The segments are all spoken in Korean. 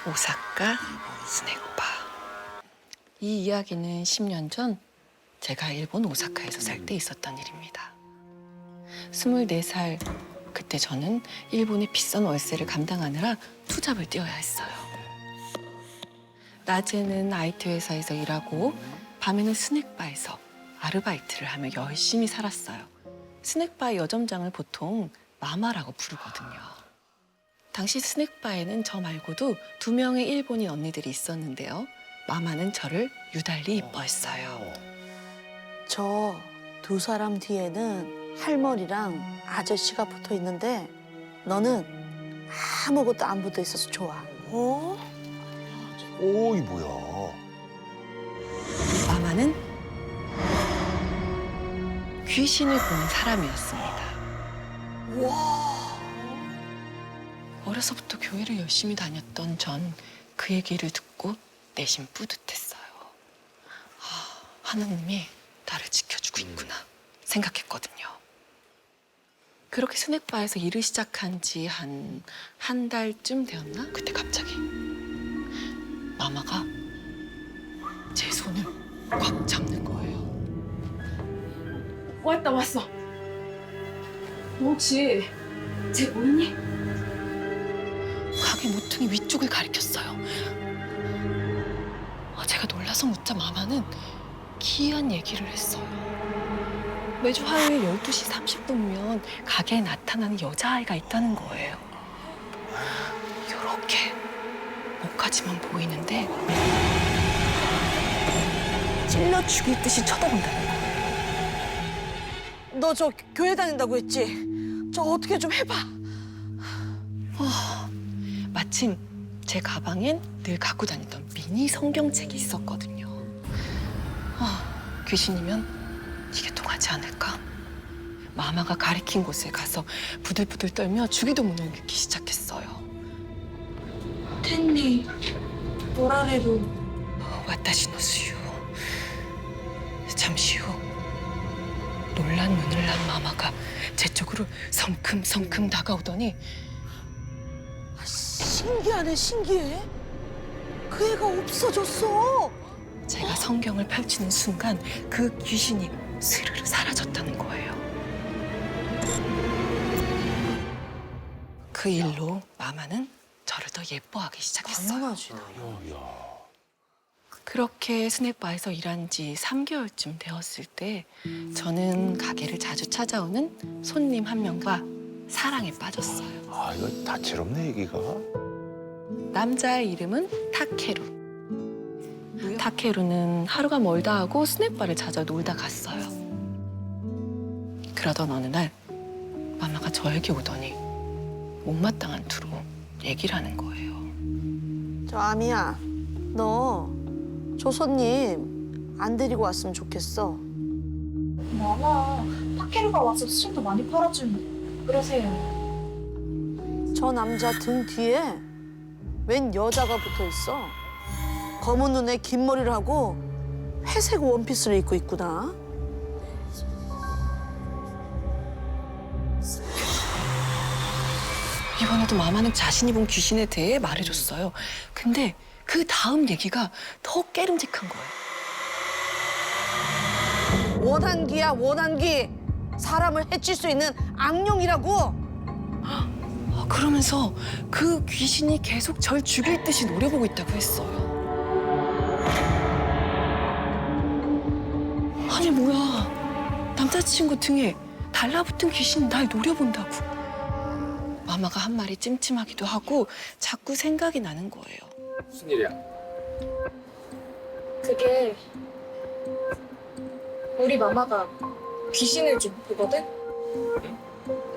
오사카 스낵바. 이 이야기는 10년 전 제가 일본 오사카에서 살 때 있었던 일입니다. 24살, 그때 저는 일본의 비싼 월세를 감당하느라 투잡을 뛰어야 했어요. 낮에는 IT 회사에서 일하고 밤에는 스낵바에서 아르바이트를 하며 열심히 살았어요. 스낵바의 여점장을 보통 마마라고 부르거든요. 당시 스낵바에는 저 말고도 2명의 일본인 언니들이 있었는데요. 마마는 저를 유달리 이뻐했어요. 저 두 사람 뒤에는 할머니랑 아저씨가 붙어 있는데 너는 아무것도 안 붙어 있어서 좋아. 오, 이 뭐야? 마마는 귀신을 보는 사람이었습니다. 와. 어려서부터 교회를 열심히 다녔던 전 그 얘기를 듣고 내심 뿌듯했어요. 아, 하나님이 나를 지켜주고 있구나 생각했거든요. 그렇게 스낵바에서 일을 시작한 지 한 달쯤 되었나? 그때 갑자기 마마가 제 손을 꽉 잡는 거예요. 왔어. 너 혹시 쟤 모르니? 가게 모퉁이 위쪽을 가리켰어요. 제가 놀라서 묻자 마마는 기이한 얘기를 했어요. 매주 화요일 12시 30분이면 가게에 나타나는 여자아이가 있다는 거예요. 요렇게 목까지만 보이는데 찔러 죽일 듯이 쳐다본다는 거예요. 너 저 교회 다닌다고 했지? 저 어떻게 좀 해봐. 마침 제 가방엔 늘 갖고 다니던 미니 성경책이 있었거든요. 귀신이면 이게 통하지 않을까? 마마가 가리킨 곳에 가서 부들부들 떨며 주기도문을 읽기 시작했어요. 텐니, 뭐라래도. 와타시노 수유. 잠시 후 놀란 눈을 난 마마가 제 쪽으로 성큼성큼 다가오더니 신기하네, 신기해. 그 애가 없어졌어. 제가 성경을 펼치는 순간 그 귀신이 스르르 사라졌다는 거예요. 그 일로 마마는 저를 더 예뻐하기 시작했어요. 당연하지. 그렇게 스낵바에서 일한 지 3개월쯤 되었을 때 저는 가게를 자주 찾아오는 손님 한 명과 사랑에 빠졌어요. 아, 이거 다채롭네, 얘기가. 남자의 이름은 타케루. 타케루는 하루가 멀다 하고 스낵바를 찾아 놀다 갔어요. 그러던 어느 날 마마가 저에게 오더니 못마땅한 투로 얘기를 하는 거예요. 저 아미야, 너 저 손님 안 데리고 왔으면 좋겠어. 마마, 타케루가 와서 수정도 많이 팔아주는데. 그러세요. 저 남자 등 뒤에 웬 여자가 붙어 있어. 검은 눈에 긴 머리를 하고 회색 원피스를 입고 있구나. 이번에도 마마는 자신이 본 귀신에 대해 말해줬어요. 근데 그 다음 얘기가 더 깨름직한 거예요. 원한기야, 원한기. 사람을 해칠 수 있는 악령이라고. 그러면서 그 귀신이 계속 절 죽일 듯이 노려보고 있다고 했어요. 아니 뭐야, 남자친구 등에 달라붙은 귀신이 날 노려본다고. 마마가 한 말이 찜찜하기도 하고 자꾸 생각이 나는 거예요. 무슨 일이야? 그게 우리 마마가 귀신을 좀 보거든?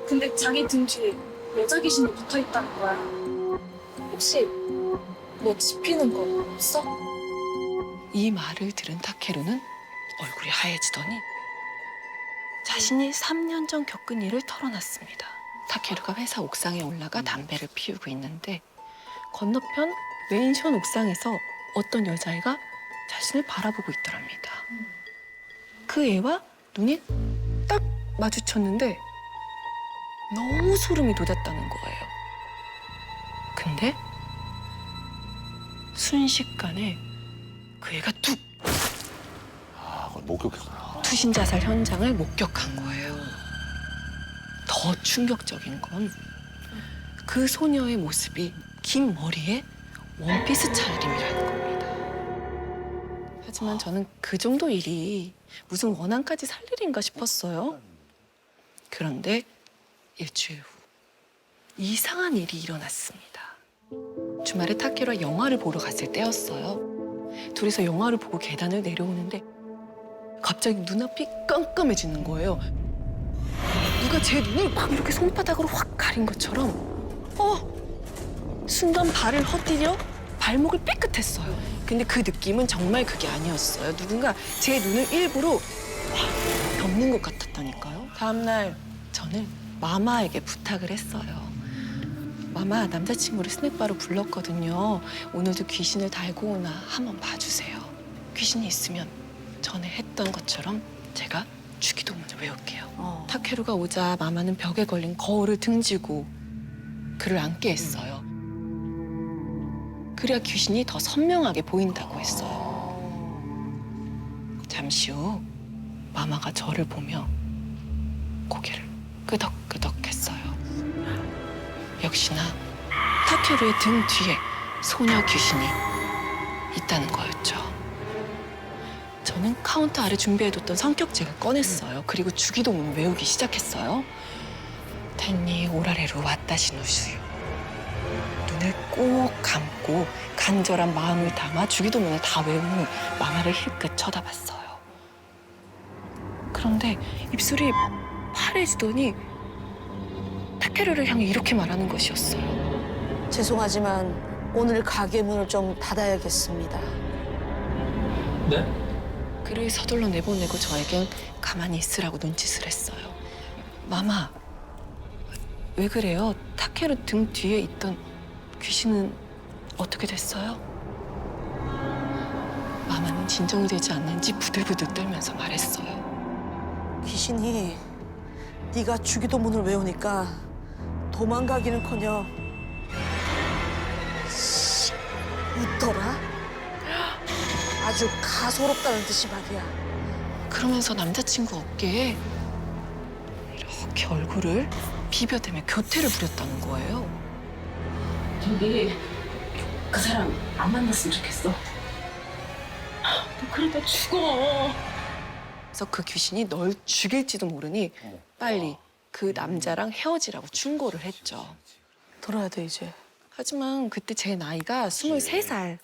근데 자기 등 뒤에 여자 귀신이 붙어있다는 거야. 혹시 뭐 짚히는 거 없어? 이 말을 들은 타케루는 얼굴이 하얘지더니 자신이 3년 전 겪은 일을 털어놨습니다. 타케루가 회사 옥상에 올라가 담배를 피우고 있는데 건너편 맨션 옥상에서 어떤 여자애가 자신을 바라보고 있더랍니다. 그 애와 눈이 딱 마주쳤는데 너무 소름이 돋았다는 거예요. 근데 순식간에 그 애가 툭 아, 그걸 목격했구나. 투신 자살 현장을 목격한 거예요. 더 충격적인 건 그 소녀의 모습이 긴 머리에 원피스 차림이라는 겁니다. 하지만 저는 그 정도 일이 무슨 원한까지 살 일인가 싶었어요. 그런데 일주일 후 이상한 일이 일어났습니다. 주말에 타케루와 영화를 보러 갔을 때였어요. 둘이서 영화를 보고 계단을 내려오는데 갑자기 눈앞이 깜깜해지는 거예요. 누가 제 눈을 막 이렇게 손바닥으로 확 가린 것처럼 순간 발을 헛디뎌 발목을 삐끗했어요. 근데 그 느낌은 정말 그게 아니었어요. 누군가 제 눈을 일부러 확 덮는 것 같았다니까요. 다음날 저는 마마에게 부탁을 했어요. 마마, 남자친구를 스낵바로 불렀거든요. 오늘도 귀신을 달고 오나 한번 봐주세요. 귀신이 있으면 전에 했던 것처럼 제가 주기도문을 외울게요. 타케루가 오자 마마는 벽에 걸린 거울을 등지고 그를 앉게 했어요. 그래야 귀신이 더 선명하게 보인다고 했어요. 잠시 후 마마가 저를 보며 고개를 끄덕끄덕했어요. 역시나 타케루의 등 뒤에 소녀 귀신이 있다는 거였죠. 저는 카운터 아래 준비해뒀던 성격책을 꺼냈어요. 그리고 주기도문을 외우기 시작했어요. 텐니 오라레루 와타시 노슈유. 눈을 꼭 감고 간절한 마음을 담아 주기도문을 다 외운 후 마마를 힐끗 쳐다봤어요. 그런데 입술이 파래지더니 타케루를 향해 이렇게 말하는 것이었어요. 죄송하지만 오늘 가게 문을 좀 닫아야겠습니다. 네? 그를 서둘러 내보내고 저에겐 가만히 있으라고 눈짓을 했어요. 마마, 왜 그래요? 타케루 등 뒤에 있던 귀신은 어떻게 됐어요? 마마는 진정이 되지 않는지 부들부들 떨면서 말했어요. 귀신이 네가 주기도문을 외우니까 도망가기는커녕 웃더라. 아주 가소롭다는 뜻이 말이야. 그러면서 남자친구 어깨에 이렇게 얼굴을 비벼대며 교태를 부렸다는 거예요. 저기 그 사람 안 만났으면 좋겠어. 너 그러다 죽어. 그래서 그 귀신이 널 죽일지도 모르니 빨리 그 남자랑 헤어지라고 충고를 했죠. 들어야 돼 이제. 하지만 그때 제 나이가 23살.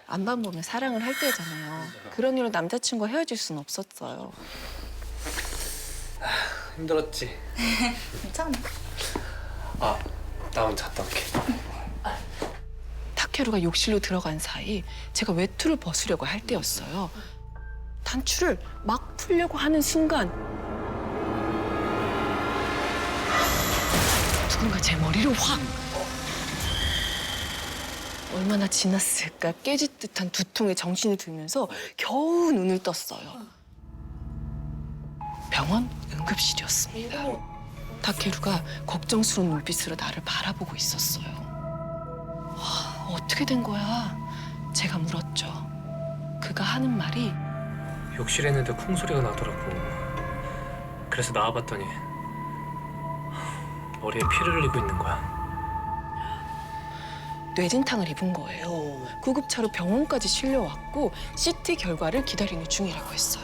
안만 보면 사랑을 할 때잖아요. 그런 이유로 남자친구와 헤어질 수는 없었어요. 힘들었지? 괜찮아. 아, 나 혼자 갔다 올게. 타케루가 욕실로 들어간 사이 제가 외투를 벗으려고 할 때였어요. 단추를 막 풀려고 하는 순간 누군가 제 머리를 확! 얼마나 지났을까 깨질 듯한 두통에 정신이 들면서 겨우 눈을 떴어요. 병원 응급실이었습니다. 타케루가 걱정스러운 눈빛으로 나를 바라보고 있었어요. 어떻게 된 거야? 제가 물었죠. 그가 하는 말이 욕실에 있는데 쿵 소리가 나더라고. 그래서 나와봤더니 머리에 피를 흘리고 있는 거야. 뇌진탕을 입은 거예요. 구급차로 병원까지 실려왔고 CT 결과를 기다리는 중이라고 했어요.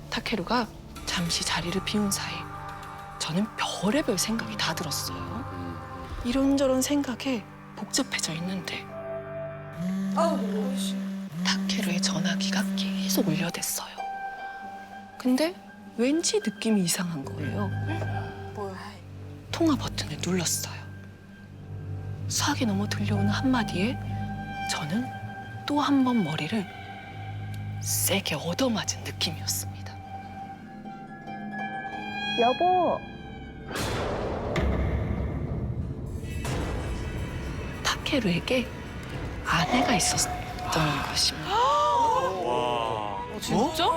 타케루가 잠시 자리를 비운 사이 저는 별의별 생각이 다 들었어요. 이런저런 생각에 복잡해져 있는데 타케루의 전화기가 계속 울려댔어요. 근데 왠지 느낌이 이상한 거예요. 뭐야? 통화 버튼을 눌렀어요. 수학이 넘어 들려오는 한마디에 저는 또 한 번 머리를 세게 얻어맞은 느낌이었습니다. 여보. 타케루에게 아내가 있었던 것입니다. 진짜?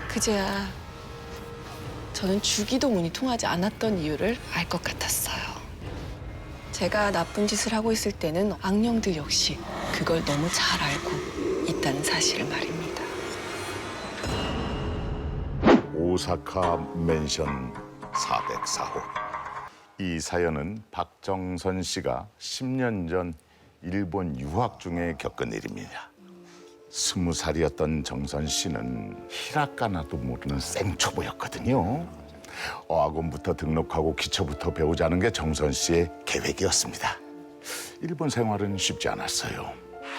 그제야 저는 주기도문이 통하지 않았던 이유를 알 것 같았어요. 제가 나쁜 짓을 하고 있을 때는 악령들 역시 그걸 너무 잘 알고 있다는 사실을 말입니다. 오사카 맨션 404호. 이 사연은 박정선 씨가 10년 전 일본 유학 중에 겪은 일입니다. 20살이었던 정선 씨는 히라가나도 모르는 생초보였거든요. 어학원부터 등록하고 기초부터 배우자는 게 정선 씨의 계획이었습니다. 일본 생활은 쉽지 않았어요.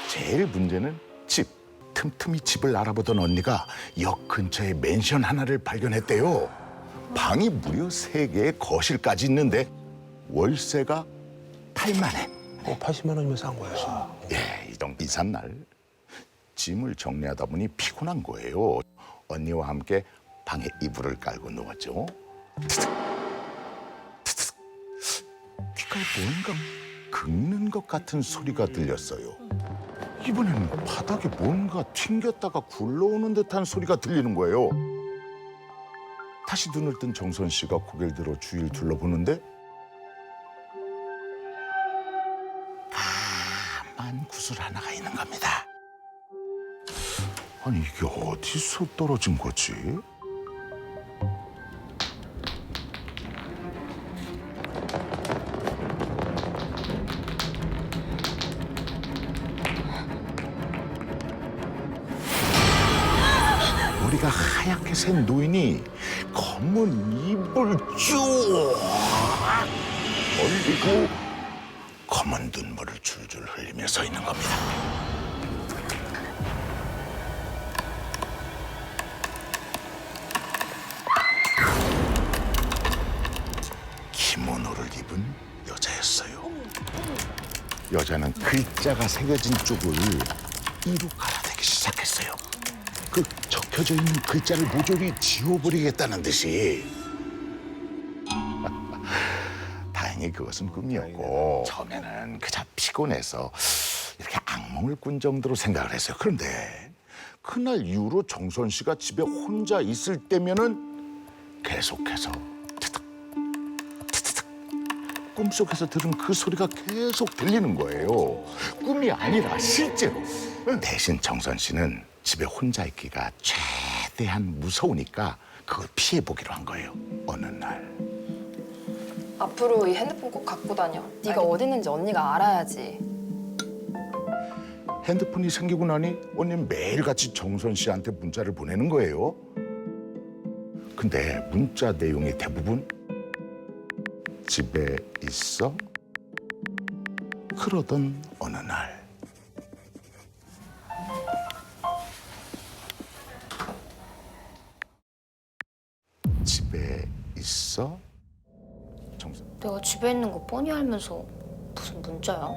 제일 문제는 집. 틈틈이 집을 알아보던 언니가 역 근처에 맨션 하나를 발견했대요. 방이 무려 3개에 거실까지 있는데 월세가 8만 원. 80만 원이면 싼 거야. 예, 이삿 날 짐을 정리하다 보니 피곤한 거예요. 언니와 함께 방에 이불을 깔고 누웠죠. 트득. 귓가에 뭔가 긁는 것 같은 소리가 들렸어요. 이번에는 바닥에 뭔가 튕겼다가 굴러오는 듯한 소리가 들리는 거예요. 다시 눈을 뜬 정선 씨가 고개를 들어 주위를 둘러보는데 까만 구슬 하나가 있는 겁니다. 아니 이게 어디서 떨어진 거지? 머리가 하얗게 센 노인이 검은 입을 쭉 벌리고 검은 눈물을 줄줄 흘리며 서 있는 겁니다. 기모노를 입은 여자였어요. 여자는 글자가 새겨진 쪽을 이로 갈아대기 시작했어요. 그 적혀져 있는 글자를 모조리 지워버리겠다는 듯이. 다행히 그것은 꿈이었고 처음에는 그저 피곤해서 이렇게 악몽을 꾼 정도로 생각을 했어요. 그런데 그날 이후로 정선 씨가 집에 혼자 있을 때면은 계속해서 꿈속에서 들은 그 소리가 계속 들리는 거예요. 꿈이 아니라 실제로. 대신 정선 씨는 집에 혼자 있기가 최대한 무서우니까 그걸 피해보기로 한 거예요. 어느 날. 앞으로 이 핸드폰 꼭 갖고 다녀. 네가 어디 있는지 언니가 알아야지. 핸드폰이 생기고 나니 언니는 매일같이 정선 씨한테 문자를 보내는 거예요. 근데 문자 내용이 대부분 집에 있어? 그러던 어느 날 집에 있어? 정선 내가 집에 있는 거 뻔히 알면서 무슨 문자야?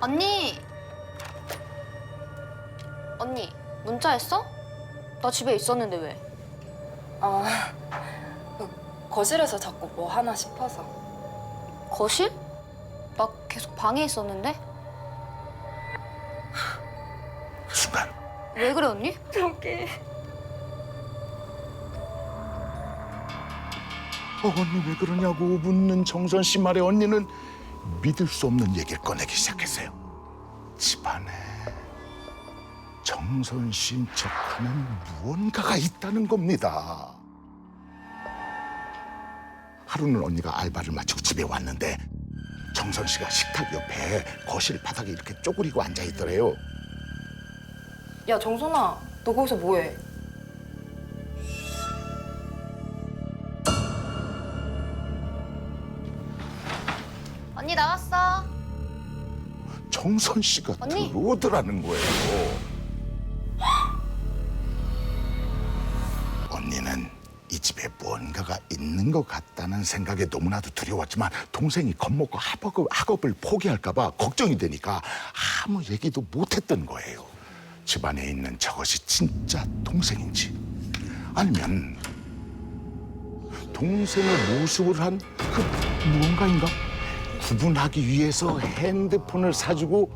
언니! 언니, 문자했어? 나 집에 있었는데 왜? 거실에서 자꾸 뭐 하나 싶어서. 거실? 나 계속 방에 있었는데? 순간 왜 그래 언니? 저기. 언니 왜 그러냐고 묻는 정선 씨 말에 언니는 믿을 수 없는 얘기를 꺼내기 시작했어요. 집안에 정선 씨인 척하는 무언가가 있다는 겁니다. 하루는 언니가 알바를 마치고 집에 왔는데 정선 씨가 식탁 옆에 거실 바닥에 이렇게 쪼그리고 앉아 있더래요. 야 정선아, 너 거기서 뭐해? 언니 나왔어. 정선 씨가 언니? 들어오더라는 거예요. 언니는 이 집에 무언가가 있는 것 같다는 생각에 너무나도 두려웠지만 동생이 겁먹고 학업을 포기할까 봐 걱정이 되니까 아무 얘기도 못했던 거예요. 집안에 있는 저것이 진짜 동생인지 아니면 동생의 모습을 한 그 무언가인가 구분하기 위해서 핸드폰을 사주고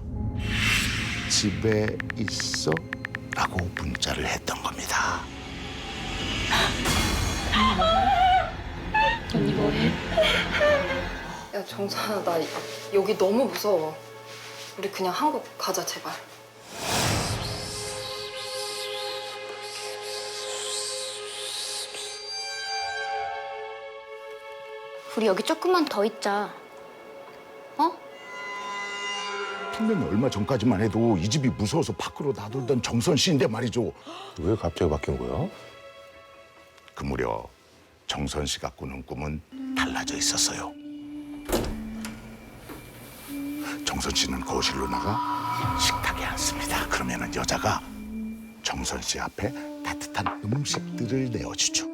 집에 있어? 라고 문자를 했던 겁니다. 언니 뭐해? 야 정선아 나 여기 너무 무서워. 우리 그냥 한국 가자 제발. 우리 여기 조금만 더 있자. 어? 분명히 얼마 전까지만 해도 이 집이 무서워서 밖으로 나돌던 정선 씨인데 말이죠. 왜 갑자기 바뀐 거야? 그 무렵 정선 씨가 꾸는 꿈은 달라져 있었어요. 정선 씨는 거실로 나가 식탁에 앉습니다. 그러면은 여자가 정선 씨 앞에 따뜻한 음식들을 내어주죠.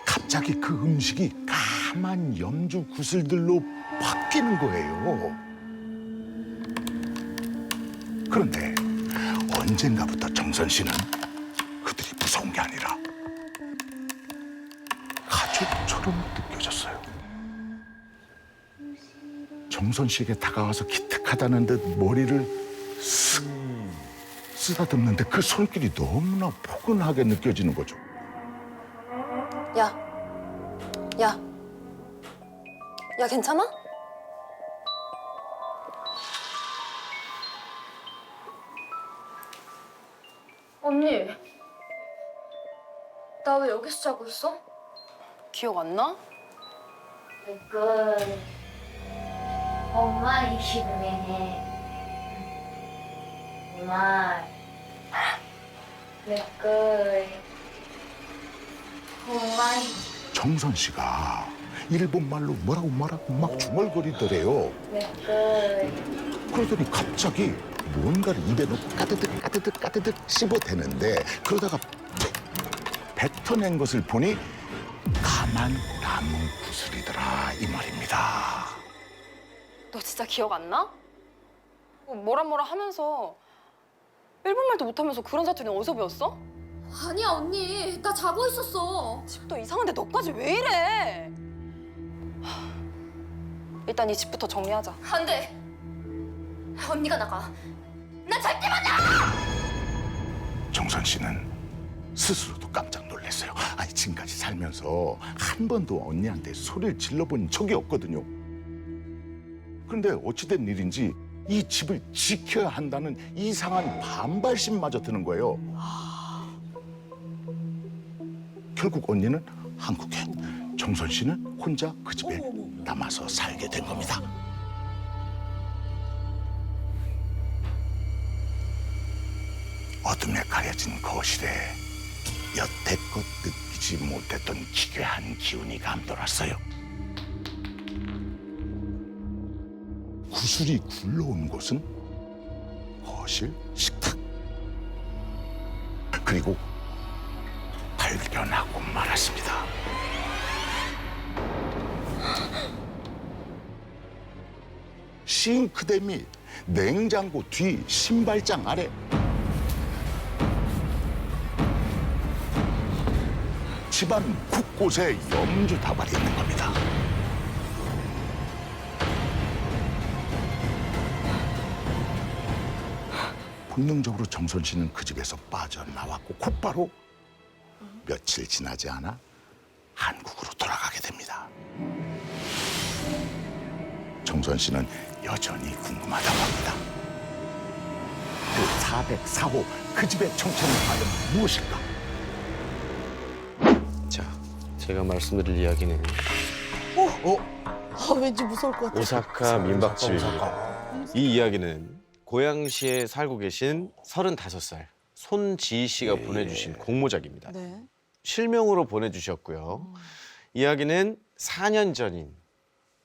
갑자기 그 음식이 까만 염주 구슬들로 바뀌는 거예요. 그런데 언젠가부터 정선 씨는 그들이 무서운 게 아니라 가족처럼 느껴졌어요. 정선 씨에게 다가와서 기특하다는 듯 머리를 쓱 쓰다듬는데 그 손길이 너무나 포근하게 느껴지는 거죠. 야 괜찮아? 언니, 나 왜 여기서 자고 있어? 기억 안 나? 그 엄마의 기분에 해. 엄마, 엄마의 정선 씨가 일본 말로 뭐라고 막 중얼거리더래요. 그러더니 갑자기 뭔가를 입에 넣고 까드득 씹어대는데 그러다가 뱉어낸 것을 보니 까만 나무 구슬이더라 이 말입니다. 너 진짜 기억 안 나? 뭐라 하면서 일본말도 못하면서 그런 사투리는 어디서 배웠어? 아니야 언니, 나 자고 있었어. 집도 이상한데 너까지 왜 이래? 일단 이 집부터 정리하자. 안 돼. 언니가 나가. 나 절대 못 정선 씨는 스스로도 깜짝 놀랐어요. 아니 지금까지 살면서 한 번도 언니한테 소리를 질러본 적이 없거든요. 그런데 어찌된 일인지 이 집을 지켜야 한다는 이상한 반발심마저 드는 거예요. 결국 언니는 한국에, 정선 씨는 혼자 그 집에 남아서 살게 된 겁니다. 어둠에 가려진 거실에 여태껏 느끼지 못했던 기괴한 기운이 감돌았어요. 구슬이 굴러온 곳은 거실, 식탁, 그리고 발견하고 말았습니다. 싱크대 및 냉장고 뒤 신발장 아래 집안 곳곳에 염주 다발이 있는 겁니다. 본능적으로 정선 씨는 그 집에서 빠져나왔고 곧바로 며칠 지나지 않아 한국으로 돌아가게 됩니다. 정선 씨는 여전히 궁금하다고 합니다. 그 404호 그 집의 정체는 과연 무엇일까? 자, 제가 말씀드릴 이야기는 왠지 무서울 것 같아. 오사카 민박집입니다. 이 이야기는 고양시에 살고 계신 35살 손지희 씨가 보내주신 공모작입니다. 네. 실명으로 보내주셨고요. 이야기는 4년 전인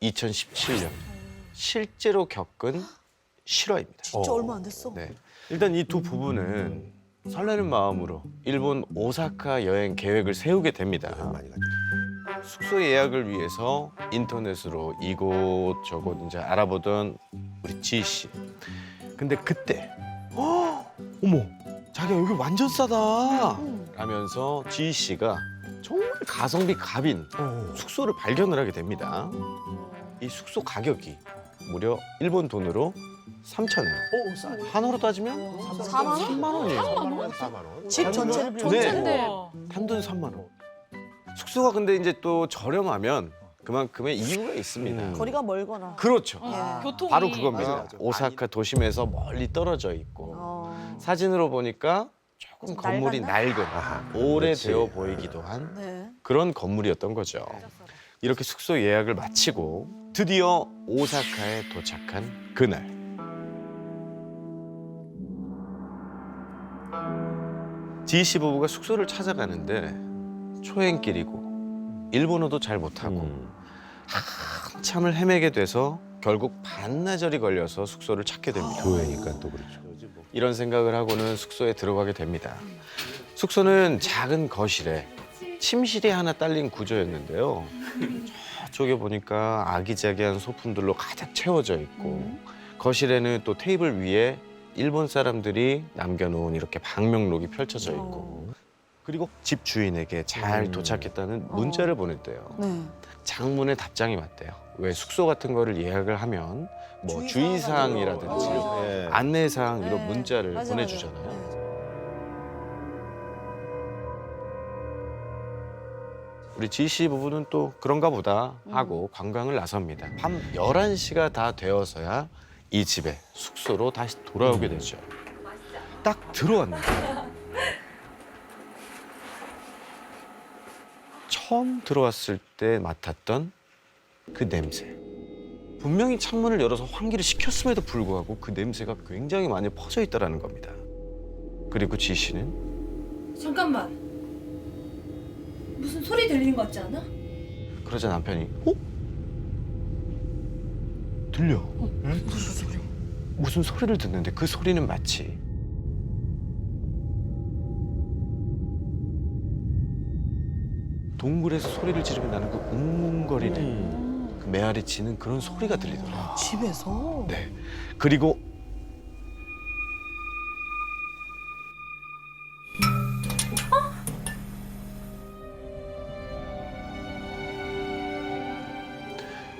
2017년 실제로 겪은 실화입니다. 진짜 얼마 안 됐어. 네. 일단 이 두 부부는 설레는 마음으로 일본 오사카 여행 계획을 세우게 됩니다. 숙소 예약을 위해서 인터넷으로 이곳저곳 이제 알아보던 우리 지희 씨. 근데 그때 어머, 자기야 여기 완전 싸다 라면서 지희 씨가 정말 가성비 갑인 숙소를 발견을 하게 됩니다. 이 숙소 가격이 무려 일본 돈으로 3,000엔. 한화로 따지면 4만 원? 3만 원이에요. 집 전체를 네. 단돈 3만 원. 숙소가 근데 이제 또 저렴하면 그만큼의 이유가 있습니다. 거리가 멀거나. 그렇죠. 교통이. 바로 그겁니다. 맞아, 맞아. 오사카 도심에서 멀리 떨어져 있고 어. 사진으로 보니까 조금 좀 건물이 낡았나? 낡은 오래되어 보이기도 한 네. 그런 건물이었던 거죠. 이렇게 숙소 예약을 마치고 드디어 오사카에 도착한 그날. 지희 부부가 숙소를 찾아가는데 초행길이고 일본어도 잘 못하고 한참을 헤매게 돼서 결국 반나절이 걸려서 숙소를 찾게 됩니다. 교회니까 또 그렇죠. 이런 생각을 하고는 숙소에 들어가게 됩니다. 숙소는 작은 거실에 침실이 하나 딸린 구조였는데요. 저쪽에 보니까 아기자기한 소품들로 가득 채워져 있고 거실에는 또 테이블 위에 일본 사람들이 남겨놓은 이렇게 방명록이 펼쳐져 있고 그리고 집 주인에게 잘 도착했다는 문자를 보냈대요. 네. 장문의 답장이 왔대요. 왜 숙소 같은 거를 예약을 하면 뭐 주의사항이라든지 예. 안내사항 이런 네. 문자를 맞아, 보내주잖아요. 맞아. 우리 지희 씨 부부는 또 그런가 보다 하고 관광을 나섭니다. 밤 11시가 다 되어서야 이 집에 숙소로 다시 돌아오게 되죠. 딱 들어왔는데 처음 들어왔을 때 맡았던 그 냄새. 분명히 창문을 열어서 환기를 시켰음에도 불구하고 그 냄새가 굉장히 많이 퍼져 있다는 겁니다. 그리고 지희 씨는 잠깐만. 무슨 소리 들리는 것 같지 않아? 그러자 남편이 들려. 무슨 소리를 듣는데 그 소리는 마치 동굴에서 소리를 지르면 나는 그 웅웅거리는 그 메아리 치는 그런 소리가 들리더라고요. 집에서? 네. 그리고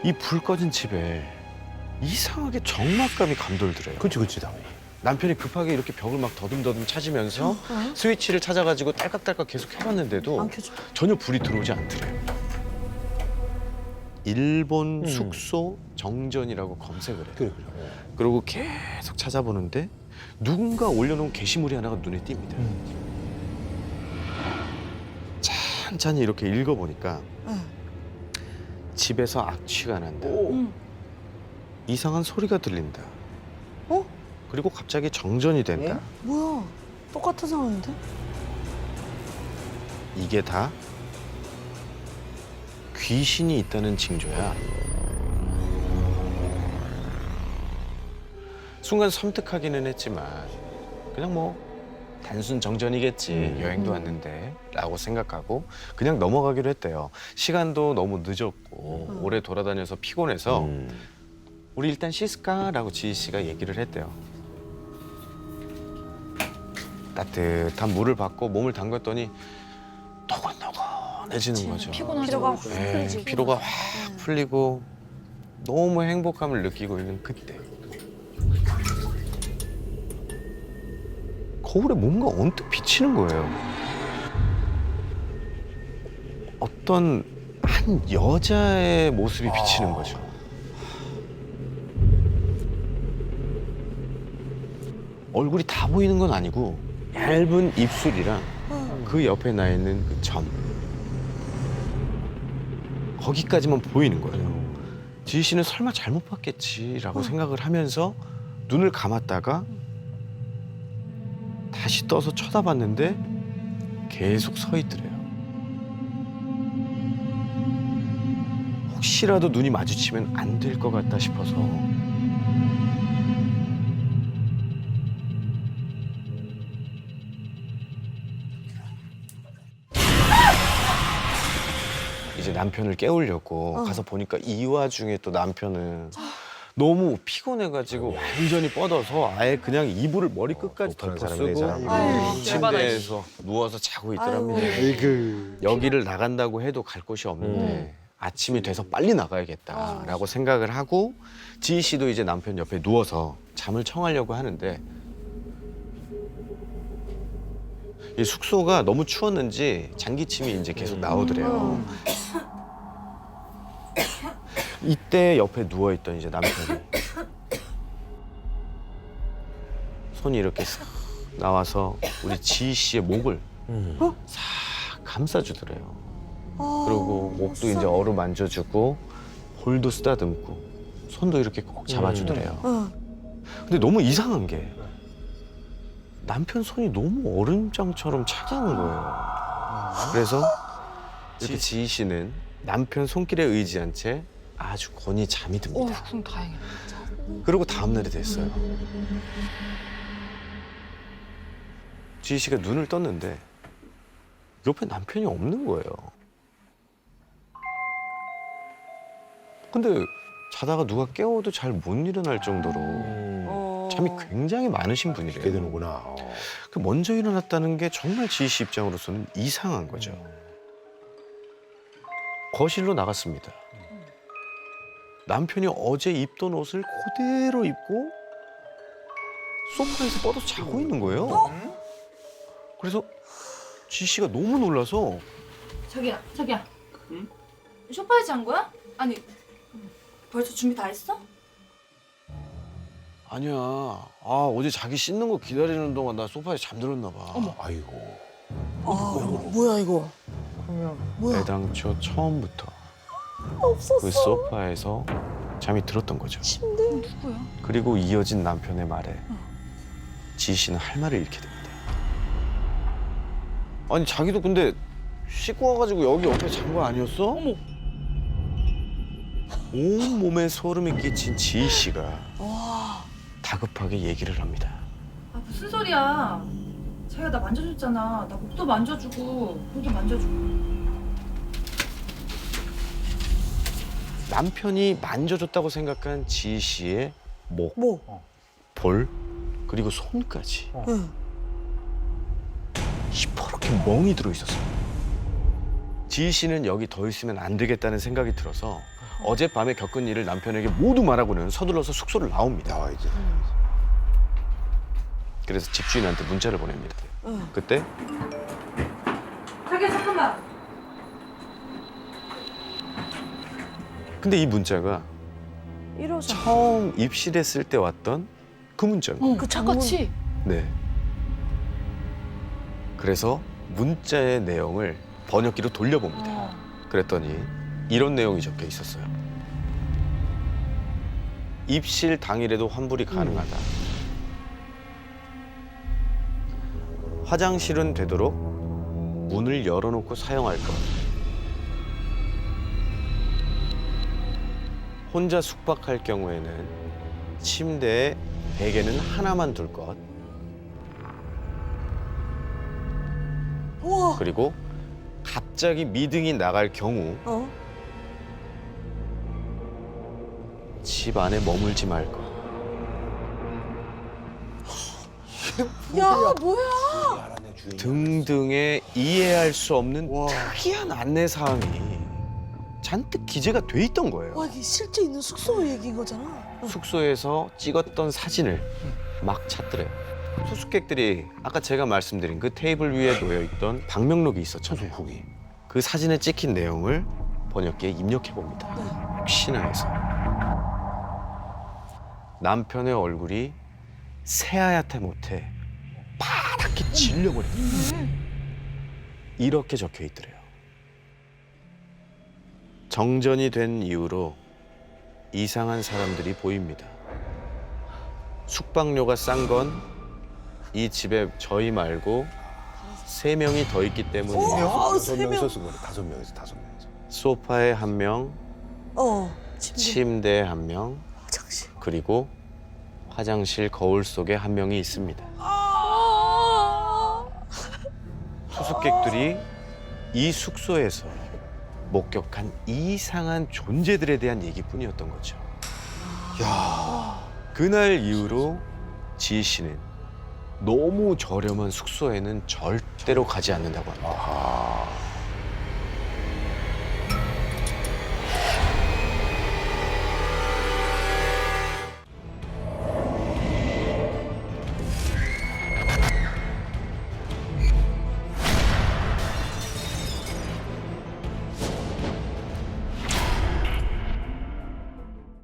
이 불 꺼진 집에 이상하게 적막감이 감돌더래요. 그렇지 당연히. 남편이 급하게 이렇게 벽을 막 더듬더듬 찾으면서 스위치를 찾아가지고 딸깍딸깍 계속 해봤는데도 안 켜져. 전혀 불이 들어오지 않더래요. 일본 숙소 정전이라고 검색을 해요. 그래. 그리고 계속 찾아보는데 누군가 올려놓은 게시물이 하나가 눈에 띕니다. 천천히 이렇게 읽어보니까 집에서 악취가 난다. 이상한 소리가 들린다. 어? 그리고 갑자기 정전이 된다. 뭐야? 똑같은 상황인데? 이게 다 귀신이 있다는 징조야. 순간 섬뜩하기는 했지만 그냥 뭐 단순 정전이겠지. 여행도 왔는데 라고 생각하고 그냥 넘어가기로 했대요. 시간도 너무 늦었고 오래 돌아다녀서 피곤해서 우리 일단 씻을까라고 지희 씨가 얘기를 했대요. 따뜻한 물을 받고 몸을 담갔더니 노곤노곤해지는 거죠. 피로가 확 네, 풀리지. 피로가 확 풀리고 너무 행복함을 느끼고 있는 그때 거울에 뭔가 언뜻 비치는 거예요. 어떤 한 여자의 모습이 비치는 거죠. 얼굴이 다 보이는 건 아니고 얇은 입술이랑 그 옆에 나 있는 그 점 거기까지만 보이는 거예요. 지희 씨는 설마 잘못 봤겠지라고 생각을 하면서 눈을 감았다가 다시 떠서 쳐다봤는데 계속 서 있더래요. 혹시라도 눈이 마주치면 안 될 것 같다 싶어서 이제 남편을 깨우려고 가서 보니까 이 와중에 또 남편은 너무 피곤해가지고 완전히 뻗어서 아예 그냥 이불을 머리 끝까지 독한 덮어쓰고 사람이네, 아유, 침대에서 누워서 자고 있더랍니다. 여기를 나간다고 해도 갈 곳이 없는데 아침이 돼서 빨리 나가야겠다라고 생각을 하고 지희 씨도 이제 남편 옆에 누워서 잠을 청하려고 하는데 이 숙소가 너무 추웠는지 장기침이 이제 계속 나오더래요. 이때 옆에 누워 있던 이제 남편이 손이 이렇게 싹 나와서 우리 지희 씨의 목을 싹 감싸주더래요. 그리고 목도 이제 어루만져주고 볼도 쓰다듬고 손도 이렇게 꼭 잡아주더래요. 근데 너무 이상한 게 남편 손이 너무 얼음장처럼 차가운 거예요. 그래서 이렇게 지희 씨는 남편 손길에 의지한 채 아주 곤히 잠이 듭니다. 그럼 다행이네. 그리고 다음 날이 됐어요. 지희 씨가 눈을 떴는데 옆에 남편이 없는 거예요. 근데 자다가 누가 깨워도 잘 못 일어날 정도로 잠이 굉장히 많으신 분이래요. 되는구나. 그 먼저 일어났다는 게 정말 지희 씨 입장으로서는 이상한 거죠. 거실로 나갔습니다. 남편이 어제 입던 옷을 그대로 입고 소파에서 뻗어서 자고 있는 거예요. 그래서 지희 씨가 너무 놀라서 자기야. 소파에 잔 거야? 아니, 벌써 준비 다 했어? 아니야. 어제 자기 씻는 거 기다리는 동안 나 소파에 잠들었나 봐. 아이고. 뭐야 이거? 뭐야? 애당초 처음부터 그 소파에서 잠이 들었던 거죠. 누구야? 그리고 이어진 남편의 말에 지희 씨는 할 말을 잃게 됩니다. 아니 자기도 근데 씻고 와가지고 여기 옆에 잔 거 아니었어? 어머. 온 몸에 소름이 끼친 지희 씨가 다급하게 얘기를 합니다. 아, 무슨 소리야. 자기가 나 만져줬잖아. 나 목도 만져주고 볼도 만져주고. 남편이 만져줬다고 생각한 지희 씨의 목, 볼, 그리고 손까지 시퍼렇게 멍이 들어 있었어요. 지희 씨는 여기 더 있으면 안 되겠다는 생각이 들어서 어젯밤에 겪은 일을 남편에게 모두 말하고는 서둘러서 숙소를 나옵니다. 나와야지. 그래서 집주인한테 문자를 보냅니다. 그때 자기야, 잠깐만. 근데 이 문자가 이러자. 처음 입실했을 때 왔던 그 문자입니다. 그 장문. 똑같이. 네. 그래서 문자의 내용을 번역기로 돌려봅니다. 그랬더니 이런 내용이 적혀 있었어요. 입실 당일에도 환불이 가능하다. 화장실은 되도록 문을 열어놓고 사용할 것. 혼자 숙박할 경우에는 침대에 베개는 하나만 둘 것. 우와. 그리고 갑자기 미등이 나갈 경우 집 안에 머물지 말 것. 야 뭐야? 등등의 이해할 수 없는 특이한 안내 사항이 잔뜩 기재가 돼 있던 거예요. 와 이게 실제 있는 숙소 얘기인 거잖아. 숙소에서 찍었던 사진을 막 찾더래요. 투숙객들이 아까 제가 말씀드린 그 테이블 위에 놓여 있던 방명록이 있었잖아요. 후기. 그 사진에 찍힌 내용을 번역기에 입력해 봅니다. 혹시나 해서 남편의 얼굴이 새하얗게 못해 파랗게 질려버려요. 이렇게 적혀 있더래요. 정전이 된 이후로 이상한 사람들이 보입니다. 숙박료가 싼 건 이 집에 저희 말고 3명이 더 있기 때문이에요. 다섯 명이서 쓴 거네. 5명이서. 소파에 1명, 침대에 1명, 화장실. 그리고 화장실 거울 속에 1명이 있습니다. 투숙객들이 이 숙소에서 목격한 이상한 존재들에 대한 얘기뿐이었던 거죠. 그날 이후로 지희 씨는 너무 저렴한 숙소에는 절대로 가지 않는다고 합니다.